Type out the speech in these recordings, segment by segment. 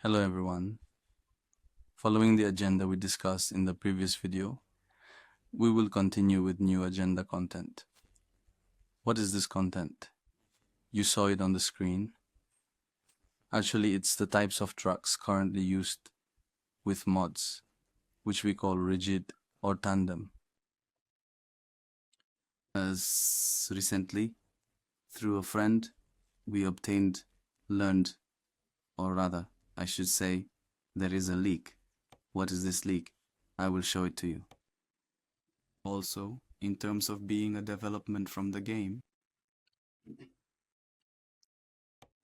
Hello everyone. Following the agenda we discussed in the previous video, we will continue with new agenda content. What is this content? You saw it on the screen. Actually, it's the types of trucks currently used with mods, which we call rigid or tandem. As recently, through a friend, we learned, or rather, I should say, there is a leak. What is this leak? I will show it to you. Also, in terms of being a development from the game,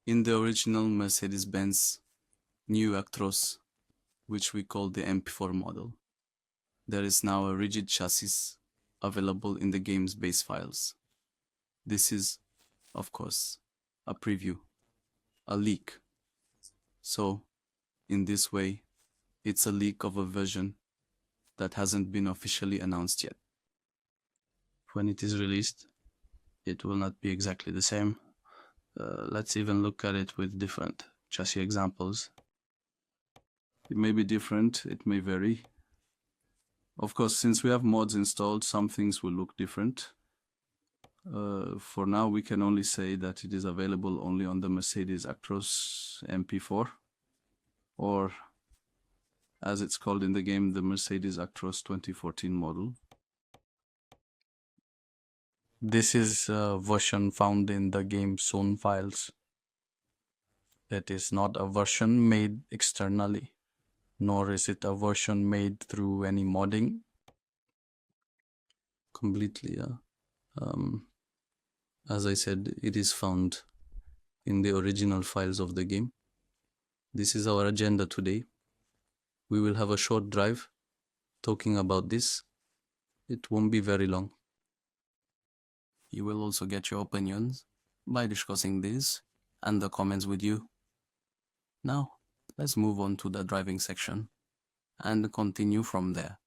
in the original Mercedes-Benz new Actros, which we call the MP4 model, there is now a rigid chassis available in the game's base files. This is, of course, a preview, a leak. So, in this way, it's a leak of a version that hasn't been officially announced yet. When it is released, it will not be exactly the same. Let's even look at it with different chassis examples. It may be different, it may vary. Of course, since we have mods installed, some things will look different. For now, we can only say that it is available only on the Mercedes Actros MP4, or as it's called in the game, the Mercedes Actros 2014 model. This is a version found in the game's own files. It is not a version made externally, nor is it a version made through any modding. Completely, as I said, it is found in the original files of the game. This is our agenda today. We will have a short drive talking about this. It won't be very long. You will also get your opinions by discussing this and the comments with you. Now, let's move on to the driving section and continue from there.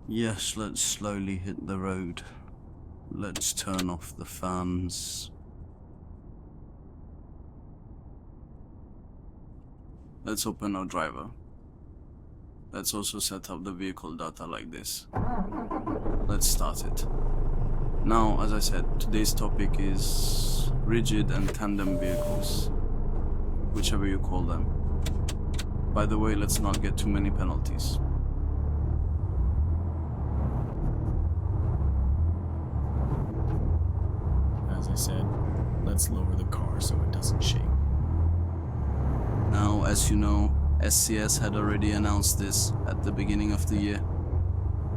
Yes, let's slowly hit the road. Let's turn off the fans. Let's open our driver. Let's also set up the vehicle data like this. Let's start it. Now, as I said, today's topic is rigid and tandem vehicles, whichever you call them. By the way, let's not get too many penalties. As I said, let's lower the car so it doesn't shake. Now, as you know, SCS had already announced this at the beginning of the year,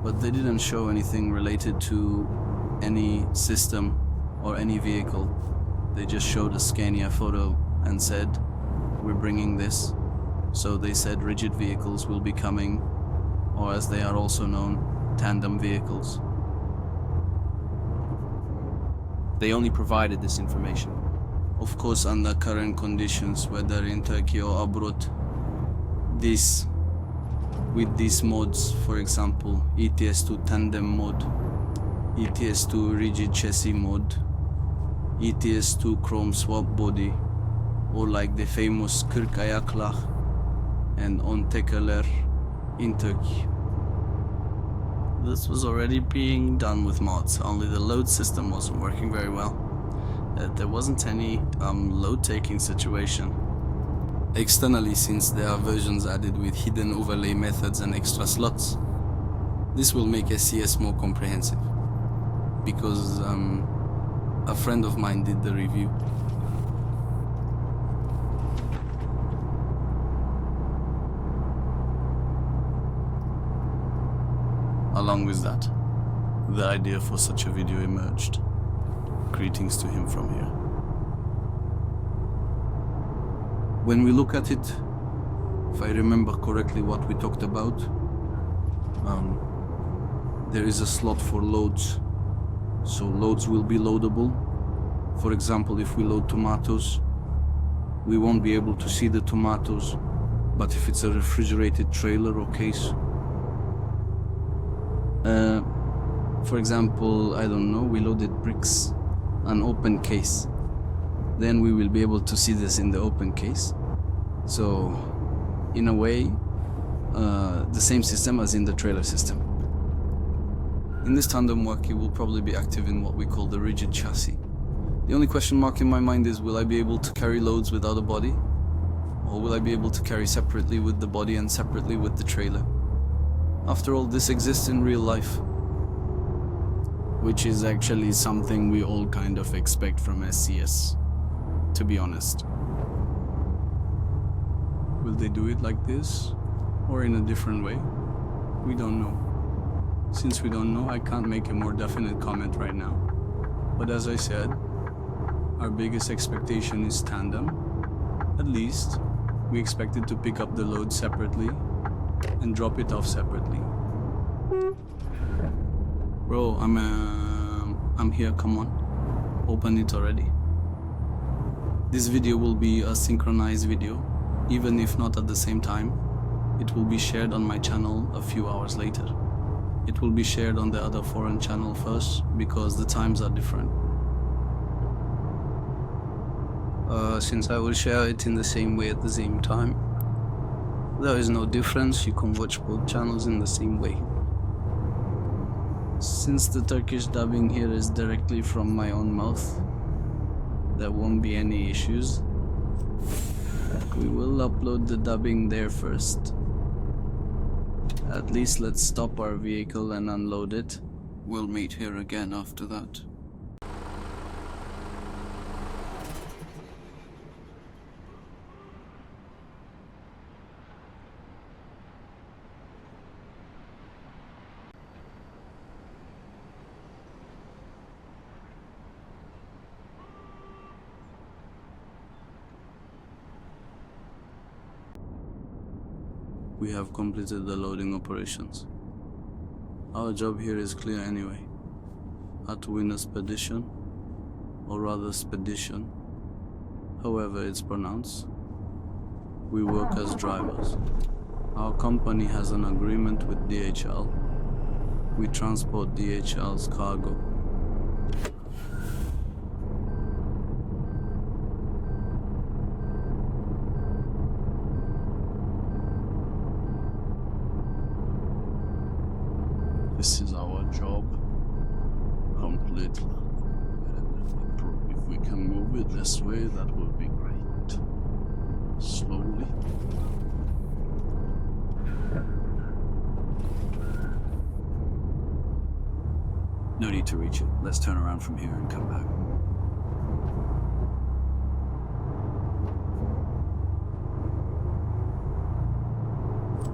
but they didn't show anything related to any system or any vehicle. They just showed a Scania photo and said, we're bringing this. So they said rigid vehicles will be coming, or as they are also known, tandem vehicles. They only provided this information. Of course, under current conditions, whether in Turkey or abroad, with these mods, for example, ETS2 tandem mod, ETS2 rigid chassis mod, ETS2 chrome swap body, or like the famous 40 ayaklar and on tekerler in Turkey. This was already being done with mods, only the load system wasn't working very well. There wasn't any load taking situation. Externally, since there are versions added with hidden overlay methods and extra slots, This will make SCS more comprehensive, because a friend of mine did the review. Along with that, the idea for such a video emerged. Greetings to him from here. When we look at it, if I remember correctly what we talked about, there is a slot for loads. So loads will be loadable. For example, if we load tomatoes, we won't be able to see the tomatoes, but if it's a refrigerated trailer or case, for example, I don't know, we loaded bricks, an open case, then we will be able to see this in the open case. So in a way, the same system as in the trailer system. In this tandem work, it will probably be active in what we call the rigid chassis. The only question mark in my mind is, will I be able to carry loads without a body? Or will I be able to carry separately with the body and separately with the trailer? After all, this exists in real life, which is actually something we all kind of expect from SCS, to be honest. Will they do it like this, or in a different way? We don't know. Since we don't know, I can't make a more definite comment right now. But as I said, our biggest expectation is tandem. At least, we expect it to pick up the load separately and drop it off separately. Bro, I'm here, come on. Open it already. This video will be a synchronized video, even if not at the same time. It will be shared on my channel a few hours later. It will be shared on the other foreign channel first, because the times are different. Since I will share it in the same way at the same time, there is no difference, you can watch both channels in the same way. Since the Turkish dubbing here is directly from my own mouth, there won't be any issues. We will upload the dubbing there first. At least let's stop our vehicle and unload it. We'll meet here again after that. We have completed the loading operations. Our job here is clear anyway. How to win a spedition, or rather spedition, however it's pronounced. We work as drivers. Our company has an agreement with DHL. We transport DHL's cargo. This is our job, completely. If we can move it this way, that would be great. Slowly. No need to reach it. Let's turn around from here and come back.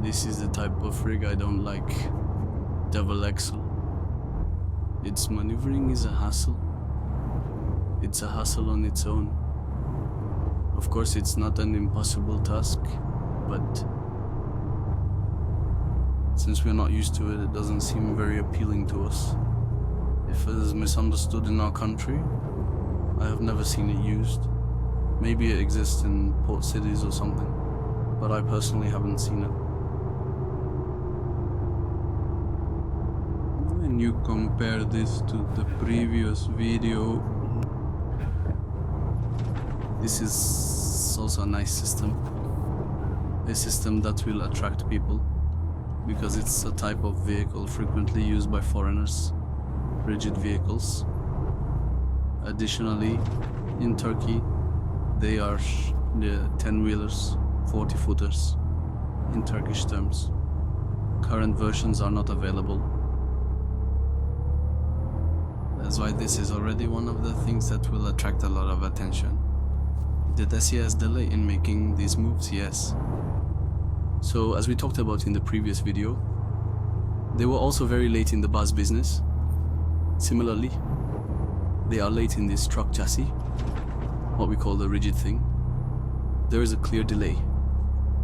This is the type of rig I don't like. Double axle. Its maneuvering is a hassle. It's a hassle on its own. Of course, it's not an impossible task, but since we're not used to it, it doesn't seem very appealing to us. If it is misunderstood in our country, I have never seen it used. Maybe it exists in port cities or something, but I personally haven't seen it. When you compare this to the previous video, this is also a nice system. A system that will attract people, because it's a type of vehicle frequently used by foreigners. Rigid vehicles. Additionally, in Turkey, they are the 10-wheelers, 40-footers in Turkish terms. Current versions are not available. That's why this is already one of the things that will attract a lot of attention. Did SCS delay in making these moves? Yes. So as we talked about in the previous video, they were also very late in the bus business. Similarly, they are late in this truck chassis, what we call the rigid thing. There is a clear delay,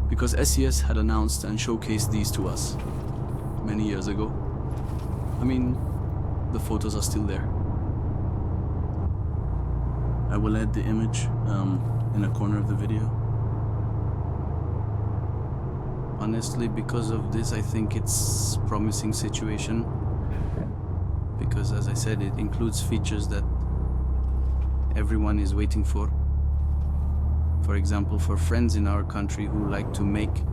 because SCS had announced and showcased these to us many years ago. I mean, the photos are still there. I will add the image in a corner of the video. Honestly, because of this, I think it's a promising situation, because as I said, it includes features that everyone is waiting for. For example, for friends in our country who like to make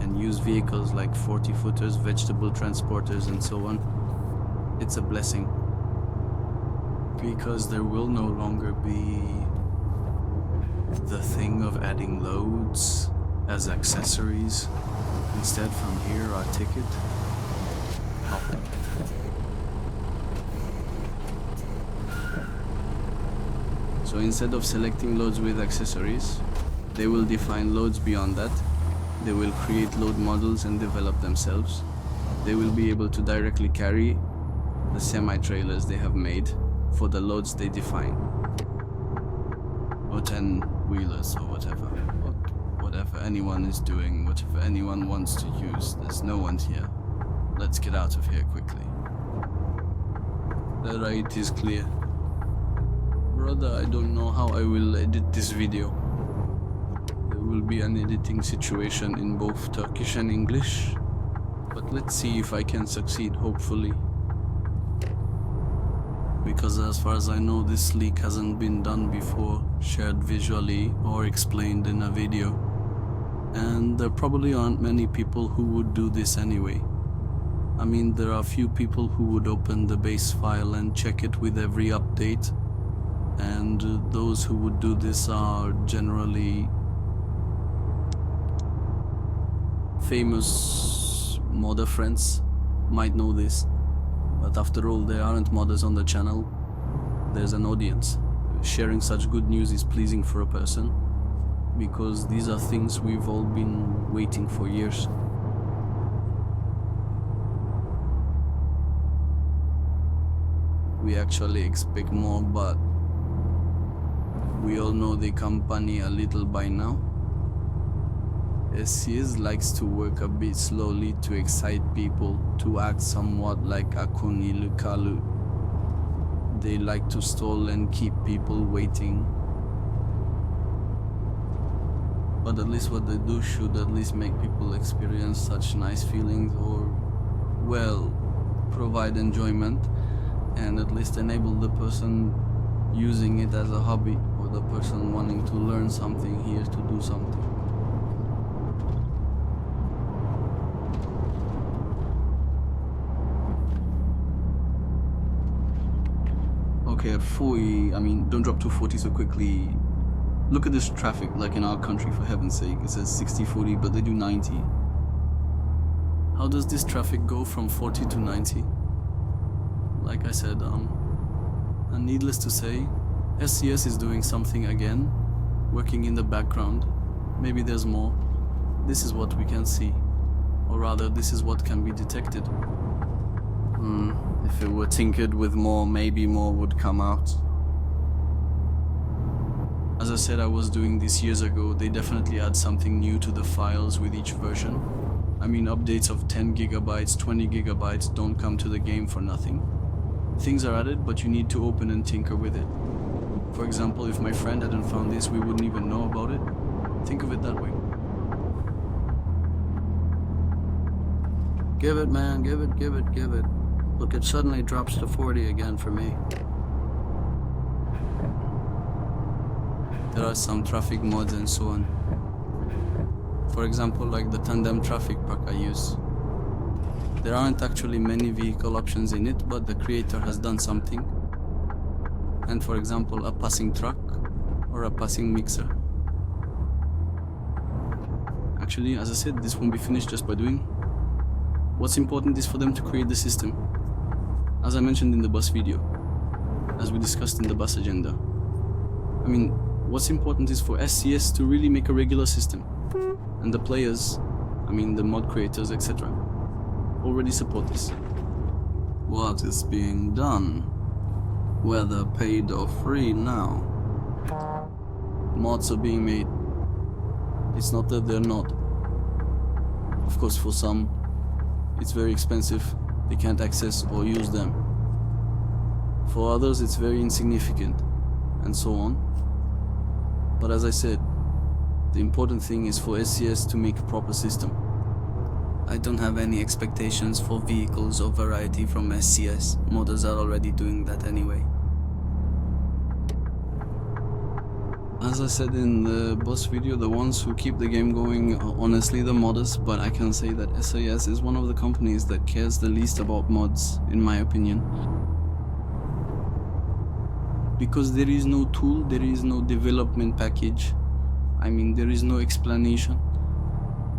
and use vehicles like 40-footers, vegetable transporters and so on, it's a blessing, because there will no longer be the thing of adding loads as accessories. Instead, from here, our ticket. So instead of selecting loads with accessories, they will define loads beyond that. They will create load models and develop themselves. They will be able to directly carry the semi-trailers they have made for the loads they define. Or 10-wheelers or whatever. Whatever anyone is doing, whatever anyone wants to use. There's no one here. Let's get out of here quickly. The right is clear. Brother, I don't know how I will edit this video. There will be an editing situation in both Turkish and English. But let's see if I can succeed, hopefully. Because as far as I know, this leak hasn't been done before, shared visually or explained in a video. And there probably aren't many people who would do this anyway. I mean, there are few people who would open the base file and check it with every update. And those who would do this are generally famous modder friends, might know this. But after all, there aren't modders on the channel. There's an audience. Sharing such good news is pleasing for a person, because these are things we've all been waiting for years. We actually expect more, but we all know the company a little by now. SCS likes to work a bit slowly to excite people, to act somewhat like Akuni Lukalu. They like to stall and keep people waiting. But at least what they do should at least make people experience such nice feelings, or, well, provide enjoyment, and at least enable the person using it as a hobby, or the person wanting to learn something here to do something. Okay, at 40, don't drop to 40 so quickly. Look at this traffic, like in our country, for heaven's sake. It says 60-40, but they do 90. How does this traffic go from 40 to 90? Like I said, and needless to say, SCS is doing something again, working in the background. Maybe there's more. This is what we can see. Or rather, this is what can be detected. If it were tinkered with more, maybe more would come out. As I said, I was doing this years ago. They definitely add something new to the files with each version. I mean, updates of 10 gigabytes, 20 gigabytes don't come to the game for nothing. Things are added, but you need to open and tinker with it. For example, if my friend hadn't found this, we wouldn't even know about it. Think of it that way. Give it, man, give it, give it, give it. Look, it suddenly drops to 40 again for me. There are some traffic mods and so on. For example, like the tandem traffic pack I use. There aren't actually many vehicle options in it, but the creator has done something. And for example, a passing truck or a passing mixer. Actually, as I said, this won't be finished just by doing. What's important is for them to create the system. As I mentioned in the bus video, as we discussed in the bus agenda. I mean, what's important is for SCS to really make a regular system, and the players, I mean the mod creators, etc., already support this. What is being done? Whether paid or free now? Mods are being made. It's not that they're not. Of course, for some, it's very expensive, they can't access or use them. For others, it's very insignificant, and so on. But as I said, the important thing is for SCS to make a proper system. I don't have any expectations for vehicles or variety from SCS. Modders are already doing that anyway. As I said in the boss video, the ones who keep the game going are honestly the modders, but I can say that SAS is one of the companies that cares the least about mods, in my opinion. Because there is no tool, there is no development package. I mean, there is no explanation.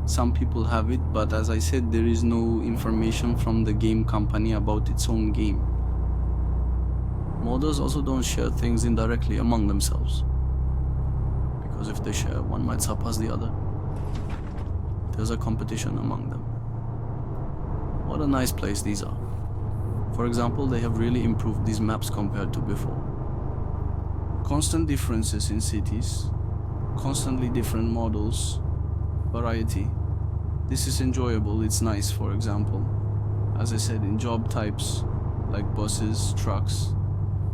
Some people have it, but as I said, there is no information from the game company about its own game. Modders also don't share things indirectly among themselves. Because if they share, one might surpass the other. There's a competition among them. What a nice place these are. For example, they have really improved these maps compared to before. Constant differences in cities, constantly different models, variety. This is enjoyable, it's nice. For example, as I said, in job types like buses, trucks,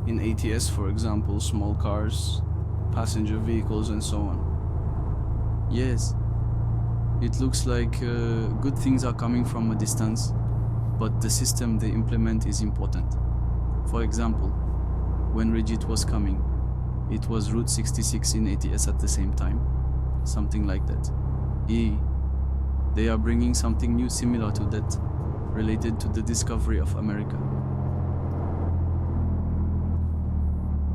in ATS for example, small cars, passenger vehicles and so on. Yes, it looks like good things are coming from a distance, but the system they implement is important. For example, when Rigid was coming, it was Route 66 in ATS at the same time, something like that. They are bringing something new similar to that, related to the discovery of America.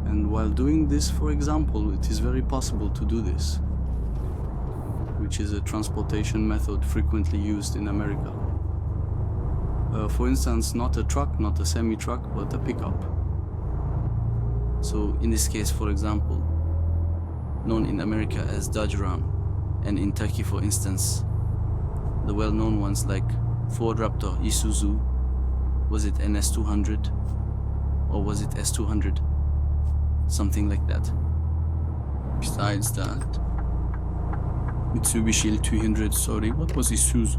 And while doing this, for example, it is very possible to do this, which is a transportation method frequently used in America. For instance, not a truck, not a semi-truck, but a pickup. So in this case, for example, known in America as Dodge Ram, and in Turkey, for instance, the well-known ones like Ford Raptor, Isuzu, was it NS200 or was it S200? Something like that. Besides that, Mitsubishi L200, sorry, what was Isuzu?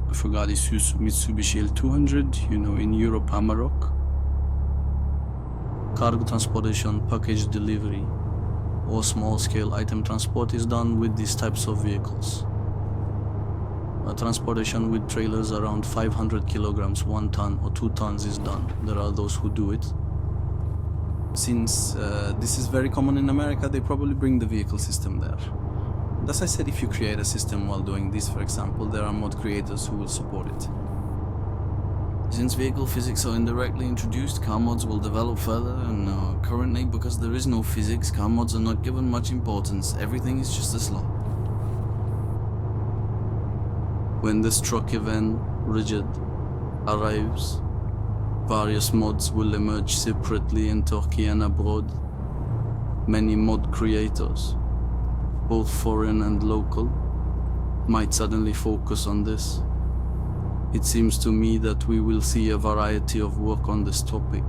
I forgot Isuzu. Mitsubishi L200, you know, in Europe, Amarok. Cargo transportation, package delivery, or small-scale item transport is done with these types of vehicles. Transportation with trailers around 500 kilograms, 1 ton or 2 tons is done. There are those who do it. Since this is very common in America, they probably bring the vehicle system there. As I said, if you create a system while doing this, for example, there are mod creators who will support it. Since vehicle physics are indirectly introduced, car mods will develop further, and currently, because there is no physics, car mods are not given much importance. Everything is just as law. When this truck event, Rigid, arrives, various mods will emerge separately in Turkey and abroad. Many mod creators, both foreign and local, might suddenly focus on this. It seems to me that we will see a variety of work on this topic.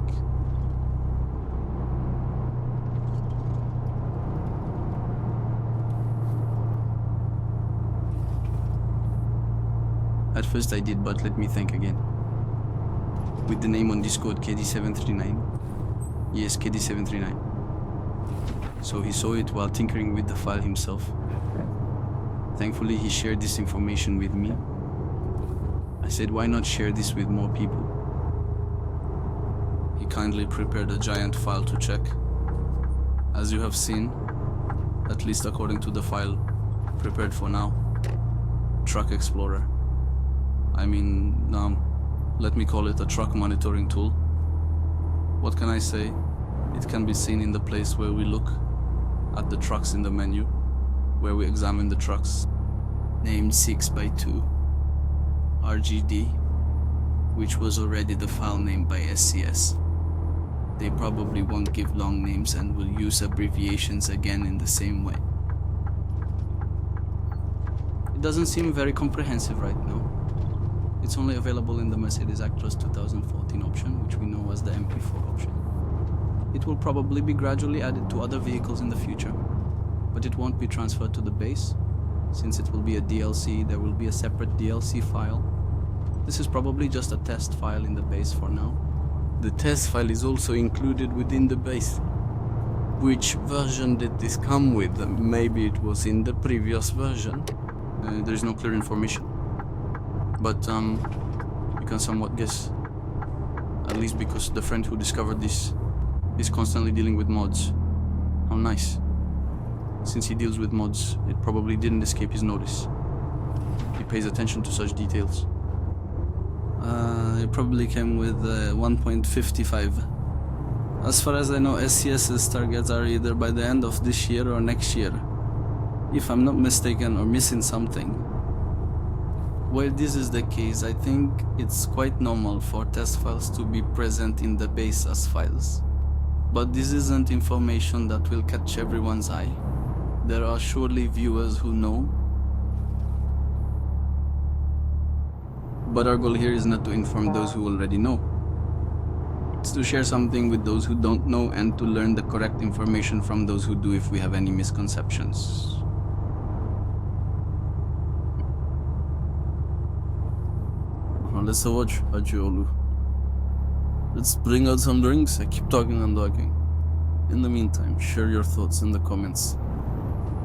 At first I did, but let me think again. With the name on Discord, KD739. Yes, KD739. So he saw it while tinkering with the file himself. Thankfully, he shared this information with me. I said, why not share this with more people? He kindly prepared a giant file to check. As you have seen, at least according to the file prepared for now, Truck Explorer. I mean, let me call it a truck monitoring tool. What can I say? It can be seen in the place where we look at the trucks in the menu, where we examine the trucks, named 6x2 RGD, which was already the file name by SCS. they probably won't give long names and will use abbreviations again in the same way. It doesn't seem very comprehensive right now. It's only available in the Mercedes Actros 2014 option, which we know as the MP4 option. It will probably be gradually added to other vehicles in the future, but it won't be transferred to the base. Since it will be a DLC, there will be a separate DLC file. This is probably just a test file in the base for now. The test file is also included within the base. Which version did this come with? Maybe it was in the previous version. There is no clear information. But you can somewhat guess. At least because the friend who discovered this is constantly dealing with mods. How nice. Since he deals with mods, it probably didn't escape his notice. He pays attention to such details. It probably came with 1.55. As far as I know, SCS's targets are either by the end of this year or next year. If I'm not mistaken or missing something. Where this is the case, I think it's quite normal for test files to be present in the base as files. But this isn't information that will catch everyone's eye. There are surely viewers who know. But our goal here is not to inform those who already know. It's to share something with those who don't know and to learn the correct information from those who do if we have any misconceptions. Let's watch Ajiolu. Let's bring out some drinks. I keep talking and talking. In the meantime, share your thoughts in the comments.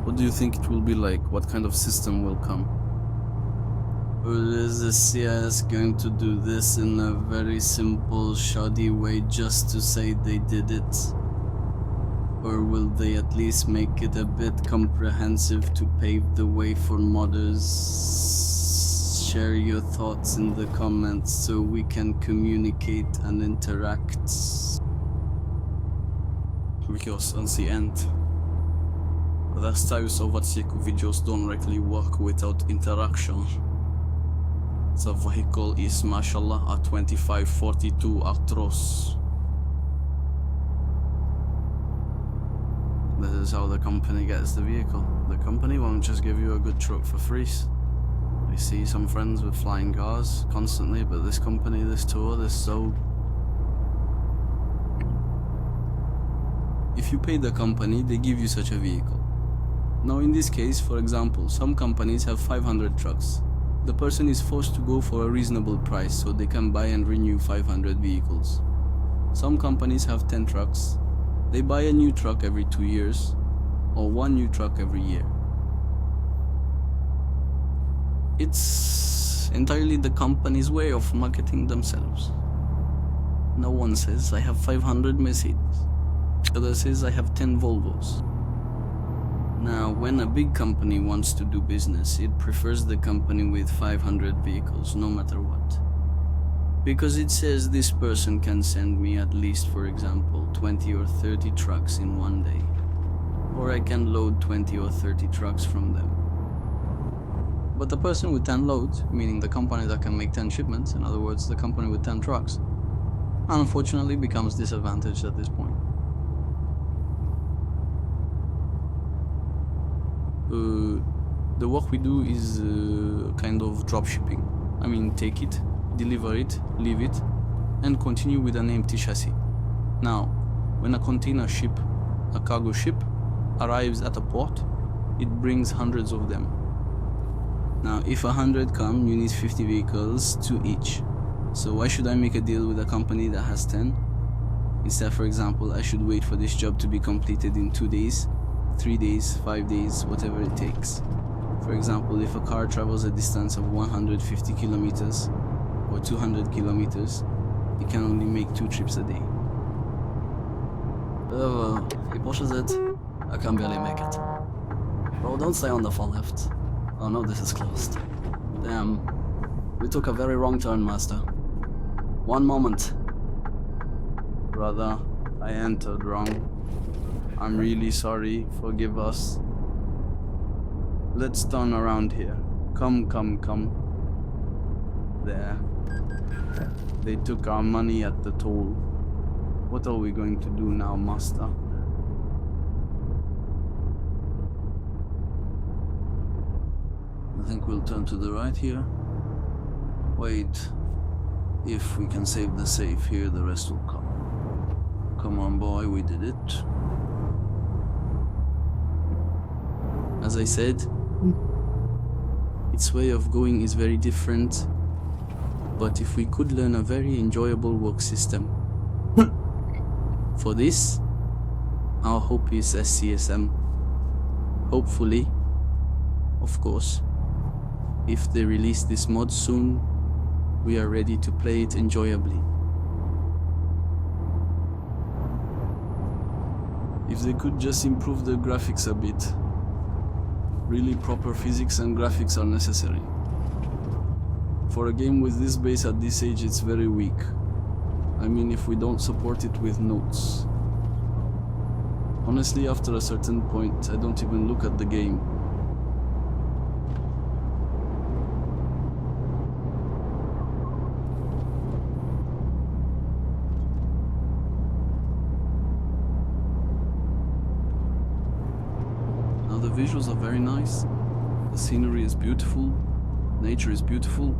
What do you think it will be like? What kind of system will come? Or is the CS going to do this in a very simple, shoddy way just to say they did it? Or will they at least make it a bit comprehensive to pave the way for modders? Share your thoughts in the comments so we can communicate and interact. Because on the end, the styles of odcieku videos don't really work without interaction. The vehicle is mashallah a 2542 Actros. This is how the company gets the vehicle. The company won't just give you a good truck for free. I see some friends with flying cars constantly, but this company, this tour, this so... If you pay the company, they give you such a vehicle. Now in this case, for example, some companies have 500 trucks. The person is forced to go for a reasonable price so they can buy and renew 500 vehicles. Some companies have 10 trucks. They buy a new truck every 2 years, or one new truck every year. It's entirely the company's way of marketing themselves. No one says, I have 500 Mercedes. The other says, I have 10 Volvos. Now, when a big company wants to do business, it prefers the company with 500 vehicles, no matter what. Because it says this person can send me at least, for example, 20 or 30 trucks in one day. Or I can load 20 or 30 trucks from them. But the person with 10 loads, meaning the company that can make 10 shipments, in other words, the company with 10 trucks, unfortunately becomes disadvantaged at this point. The work we do is kind of drop shipping. I mean, take it, deliver it, leave it, and continue with an empty chassis. Now, when a container ship, a cargo ship, arrives at a port, it brings hundreds of them. Now, if 100 come, you need 50 vehicles, 2 each. So why should I make a deal with a company that has 10? Instead, for example, I should wait for this job to be completed in 2 days, 3 days, 5 days, whatever it takes. For example, if a car travels a distance of 150 kilometers or 200 kilometers, it can only make 2 trips a day. He pushes it. I can barely make it. Bro, don't stay on the far left. Oh no, this is closed. Damn. We took a very wrong turn, master. One moment. Brother, I entered wrong. I'm really sorry, forgive us. Let's turn around here. Come. There. They took our money at the toll. What are we going to do now, master? I think we'll turn to the right here. Wait. If we can save the safe here, the rest will come. Come on, boy, we did it. As I said, its way of going is very different, but if we could learn a very enjoyable work system. For this, our hope is SCSM. Hopefully, of course, if they release this mod soon, we are ready to play it enjoyably. If they could just improve the graphics a bit. Really proper physics and graphics are necessary. For a game with this base at this age, it's very weak. I mean, if we don't support it with notes. Honestly, after a certain point, I don't even look at the game. Now the visuals are very nice, the scenery is beautiful, nature is beautiful,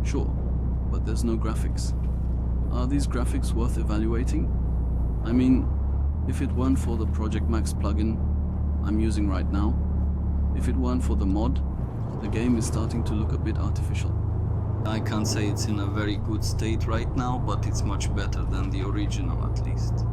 sure, but there's no graphics. Are these graphics worth evaluating? I mean, if it weren't for the Project Max plugin I'm using right now, if it weren't for the mod, the game is starting to look a bit artificial. I can't say it's in a very good state right now, but it's much better than the original at least.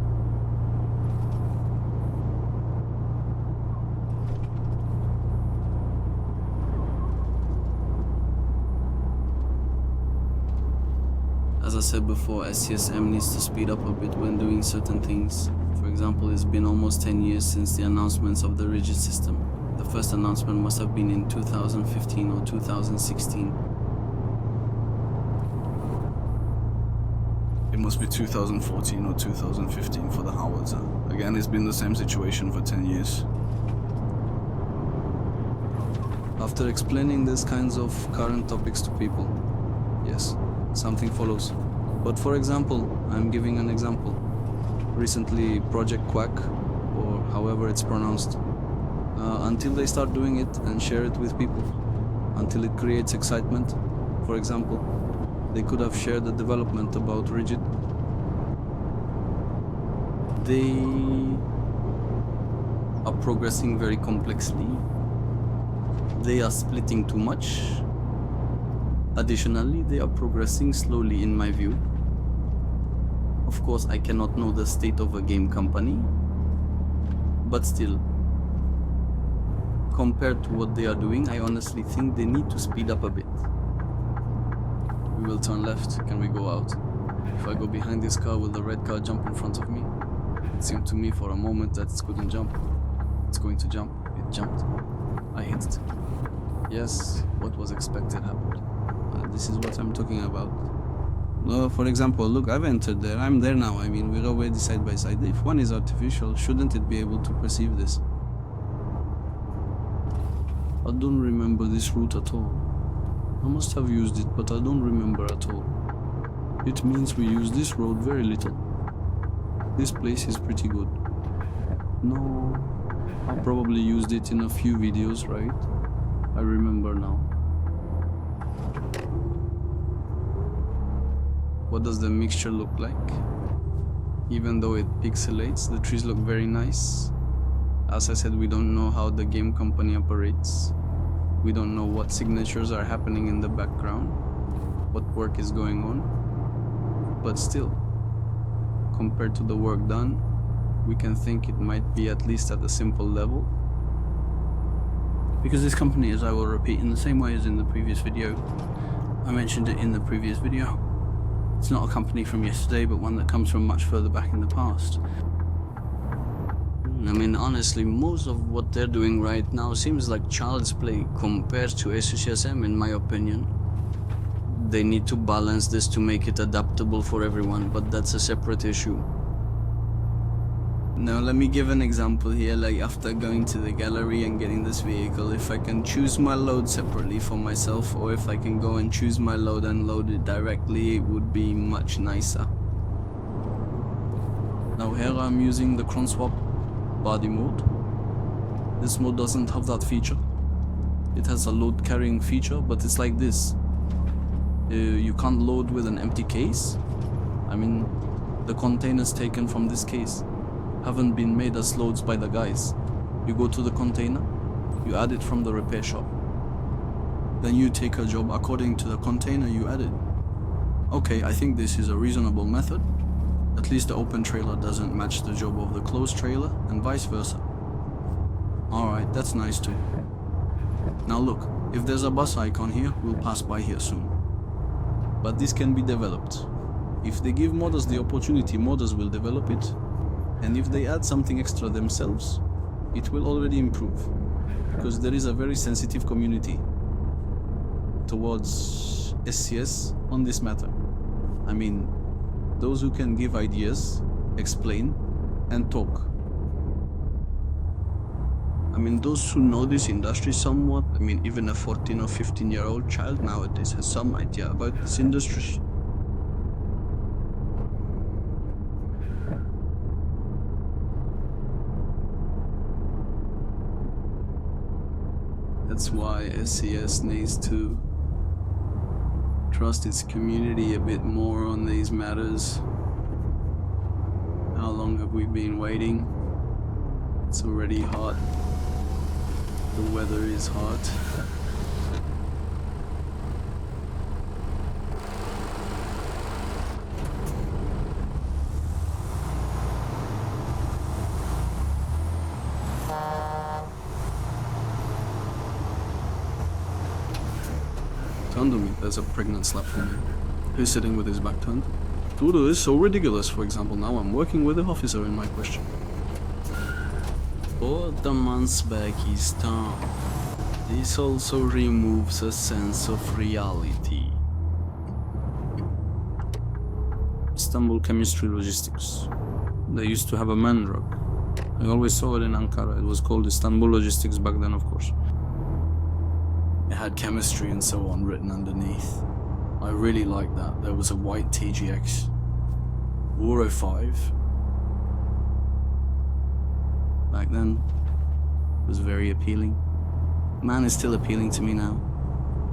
As I said before, SCSM needs to speed up a bit when doing certain things. For example, it's been almost 10 years since the announcements of the rigid system. The first announcement must have been in 2015 or 2016. It must be 2014 or 2015 for the howitzer. Again, it's been the same situation for 10 years. After explaining these kinds of current topics to people, yes, something follows. But for example, I'm giving an example. Recently, Project Quack, or however it's pronounced, until they start doing it and share it with people, until it creates excitement. For example, they could have shared the development about Rigid. They are progressing very complexly. They are splitting too much. Additionally, they are progressing slowly in my view. Of course, I cannot know the state of a game company, but still, compared to what they are doing, I honestly think they need to speed up a bit. We will turn left. Can we go out? If I go behind this car, will the red car jump in front of me? It seemed to me for a moment that it couldn't jump. It's going to jump. It jumped. I hit it. Yes, what was expected happened. This is what I'm talking about. For example, look, I've entered there. I'm there now. I mean, we're already side by side. If one is artificial, shouldn't it be able to perceive this? I don't remember this route at all. I must have used it, but I don't remember at all. It means we use this road very little. This place is pretty good. No, I probably used it in a few videos, right? I remember now. What does the mixture look like? Even though it pixelates, the trees look very nice. As I said, we don't know how the game company operates. We don't know what signatures are happening in the background, what work is going on. But still, compared to the work done, we can think it might be at least at a simple level. Because this company, as I will repeat in the same way as in the previous video, I mentioned it in the previous video, it's not a company from yesterday, but one that comes from much further back in the past. I mean, honestly, most of what they're doing right now seems like child's play compared to SCSM, in my opinion. They need to balance this to make it adaptable for everyone, but that's a separate issue. Now, let me give an example here, like after going to the gallery and getting this vehicle, if I can choose my load separately for myself, or if I can go and choose my load and load it directly, it would be much nicer. here I'm using the Krone Swap body mode. This mode doesn't have that feature. It has a load carrying feature, but it's like this. You can't load with an empty case. I mean, the containers taken from this case haven't been made as loads by the guys. You go to the container, you add it from the repair shop. Then you take a job according to the container you added. Okay, I think this is a reasonable method. At least the open trailer doesn't match the job of the closed trailer and vice versa. Alright, that's nice too. Now look, if there's a bus icon here, we'll pass by here soon. But this can be developed. If they give modders the opportunity, modders will develop it. And if they add something extra themselves, it will already improve. Because there is a very sensitive community towards SCS on this matter. I mean, those who can give ideas, explain, and talk. I mean, those who know this industry somewhat, I mean, even a 14 or 15-year-old child nowadays has some idea about this industry. That's why SCS needs to trust its community a bit more on these matters. How long have we been waiting? It's already hot. The weather is hot. Turn to me, there's a pregnant slap for me. Who's sitting with his back turned? Dude, this is so ridiculous. For example, now I'm working with the officer in my question. Uzbekistan. This also removes a sense of reality. Istanbul Chemistry Logistics. They used to have a man drug. I always saw it in Ankara. It was called Istanbul Logistics back then, of course. It had chemistry and so on written underneath. I really liked that. There was a white TGX. Euro 5. Back then, it was very appealing. Man is still appealing to me now.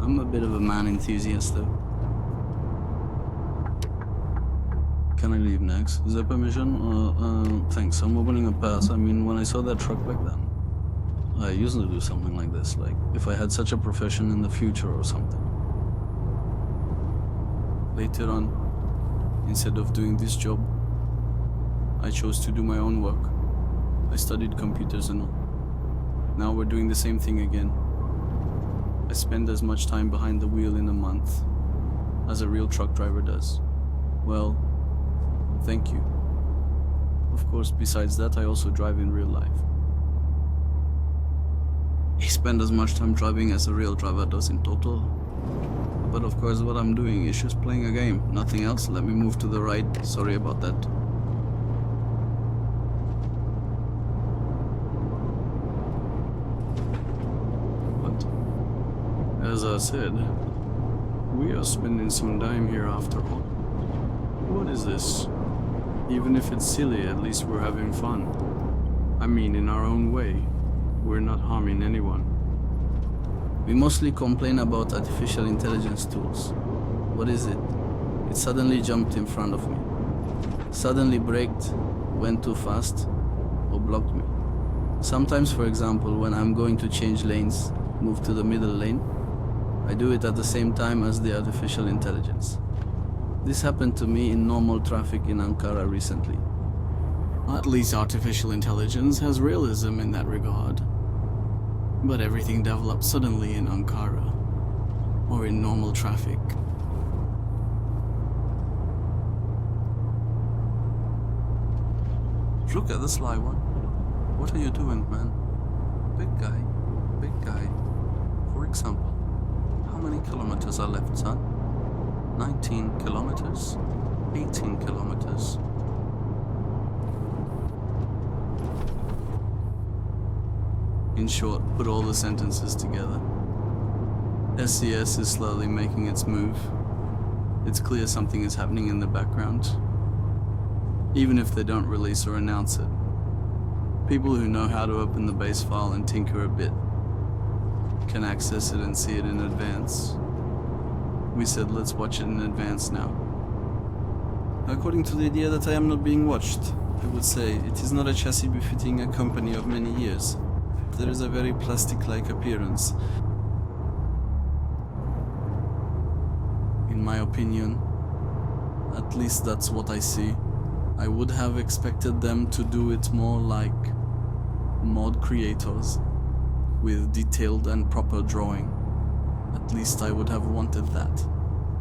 I'm a bit of a man enthusiast though. Can I leave next? Is there permission? Thanks, I'm opening a pass. I mean, when I saw that truck back then, I used to do something like this, like if I had such a profession in the future or something. Later on, instead of doing this job, I chose to do my own work. I studied computers and all. Now we're doing the same thing again. I spend as much time behind the wheel in a month as a real truck driver does. Well, thank you. Of course, besides that, I also drive in real life. I spend as much time driving as a real driver does in total. But of course, what I'm doing is just playing a game, nothing else. Let me move to the right. Sorry about that. As I said, we are spending some time here after all. What is this? Even if it's silly, at least we're having fun. I mean, in our own way. We're not harming anyone. We mostly complain about artificial intelligence tools. What is it? It suddenly jumped in front of me. Suddenly braked, went too fast, or blocked me. Sometimes, for example, when I'm going to change lanes, move to the middle lane, I do it at the same time as the artificial intelligence. This happened to me in normal traffic in Ankara recently. At least artificial intelligence has realism in that regard. But everything developed suddenly in Ankara, or in normal traffic. Look at the sly one. What are you doing, man? Big guy, big guy. For example, how many kilometers are left, son? 19 kilometers? 18 kilometers? In short, put all the sentences together. SCS is slowly making its move. It's clear something is happening in the background. even if they don't release or announce it. People who know how to open the base file and tinker a bit can access it and see it in advance. We said let's watch it in advance now. According to the idea that I am not being watched, I would say it is not a chassis befitting a company of many years. There is a very plastic-like appearance. In my opinion, at least that's what I see. I would have expected them to do it more like mod creators, with detailed and proper drawing. At least I would have wanted that,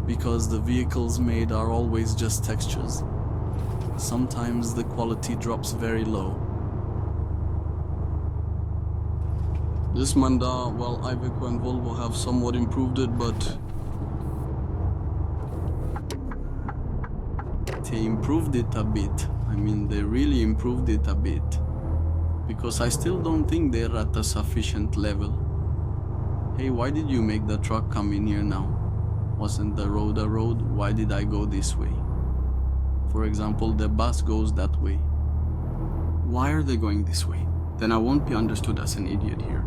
because the vehicles made are always just textures. Sometimes the quality drops very low. This Manda, well, Iveco and Volvo have somewhat improved it, but they improved it a bit. I mean, they really improved it a bit. Because I still don't think they're at a sufficient level. Hey, why did you make the truck come in here now? Wasn't the road a road? Why did I go this way? For example, the bus goes that way. Why are they going this way? Then I won't be understood as an idiot here.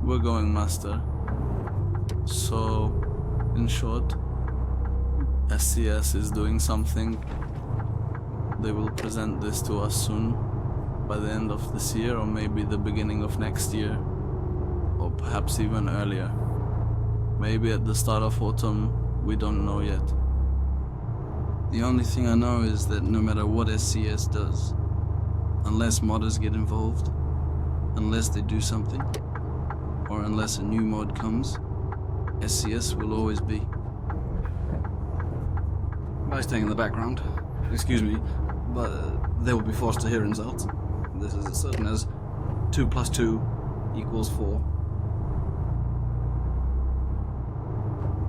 We're going master. So, in short, SCS is doing something. They will present this to us soon, by the end of this year or maybe the beginning of next year, or perhaps even earlier. Maybe at the start of autumn, we don't know yet. The only thing I know is that no matter what SCS does, unless modders get involved, unless they do something, or unless a new mod comes, SCS will always be. By staying in the background, excuse me, but they will be forced to hear insults. This is as certain as 2 + 2 = 4.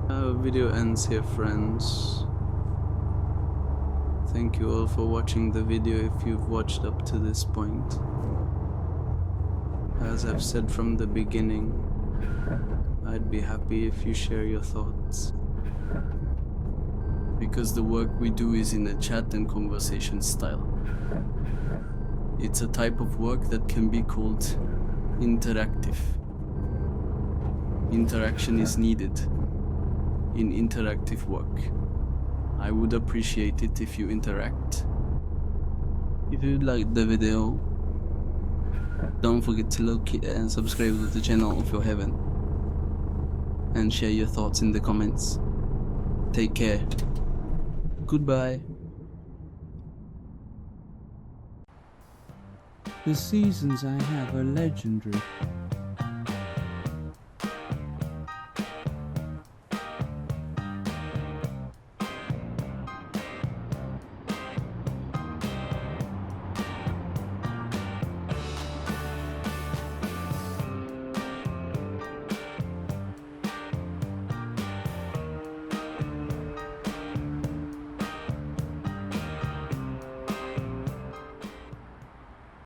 Our video ends here, friends. Thank you all for watching the video if you've watched up to this point. As I've said from the beginning, I'd be happy if you share your thoughts. Because the work we do is in a chat and conversation style. It's a type of work that can be called interactive. Interaction is needed in interactive work. I would appreciate it if you interact. If you liked the video, don't forget to like it and subscribe to the channel if you haven't. And share your thoughts in the comments. Take care. Goodbye. The seasons I have are legendary.